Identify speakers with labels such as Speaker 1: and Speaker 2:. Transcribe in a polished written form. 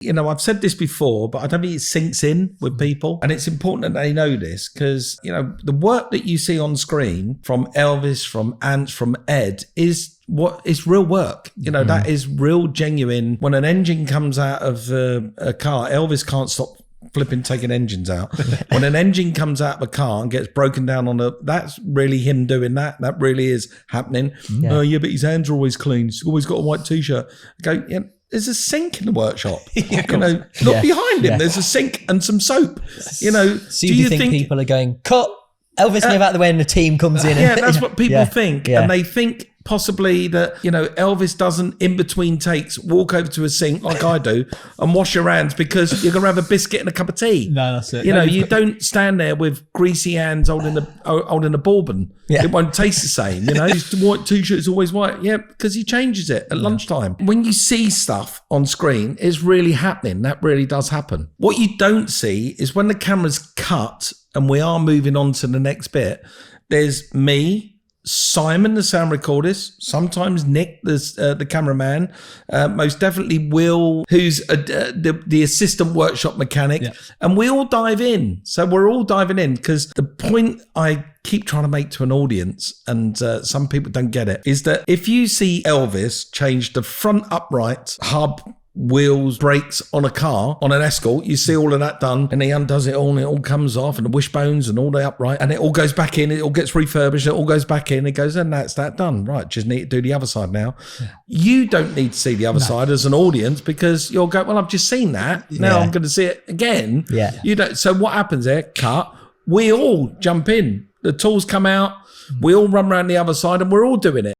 Speaker 1: You know, I've said this before, but I don't think it sinks in with people. And it's important that they know this because, you know, the work that you see on screen from Elvis, from Ants, from Ed is what is real work. You know, that is real genuine. When an engine comes out of a car, Elvis can't stop flipping taking engines out. When an engine comes out of a car and gets broken down that's really him doing that. That really is happening. Yeah, but his hands are always clean. He's always got a white t-shirt. I go, yeah. There's a sink in the workshop. You know, look behind him. There's a sink and some soap. You know,
Speaker 2: so do you think people are going, cut, Elvis move out the way and the team comes in?
Speaker 1: Yeah, that's what people think. Yeah. And they think possibly that, you know, Elvis doesn't in between takes walk over to a sink like I do and wash your hands because you're going to have a biscuit and a cup of tea.
Speaker 3: No, that's it.
Speaker 1: You know, you don't stand there with greasy hands holding a bourbon. Yeah. It won't taste the same. You know, his white t-shirt is always white. Yeah, because he changes it at lunchtime. When you see stuff on screen, it's really happening. That really does happen. What you don't see is when the camera's cut and we are moving on to the next bit, there's me, Simon, the sound recordist, sometimes Nick, the cameraman, most definitely Will, who's the assistant workshop mechanic, and we all dive in. So we're all diving in because the point I keep trying to make to an audience, and some people don't get it, is that if you see Elvis change the front upright hub, wheels, brakes on a car, on an Escort, you see all of that done and he undoes it all and it all comes off and the wishbones and all the upright and it all goes back in, it all gets refurbished, it all goes back in, it goes, and that's that done. Right, just need to do the other side now. You don't need to see the other side as an audience because you'll go, well, I've just seen that. Now I'm going to see it again. You don't. So what happens there? Cut. We all jump in. The tools come out. We all run around the other side and we're all doing it.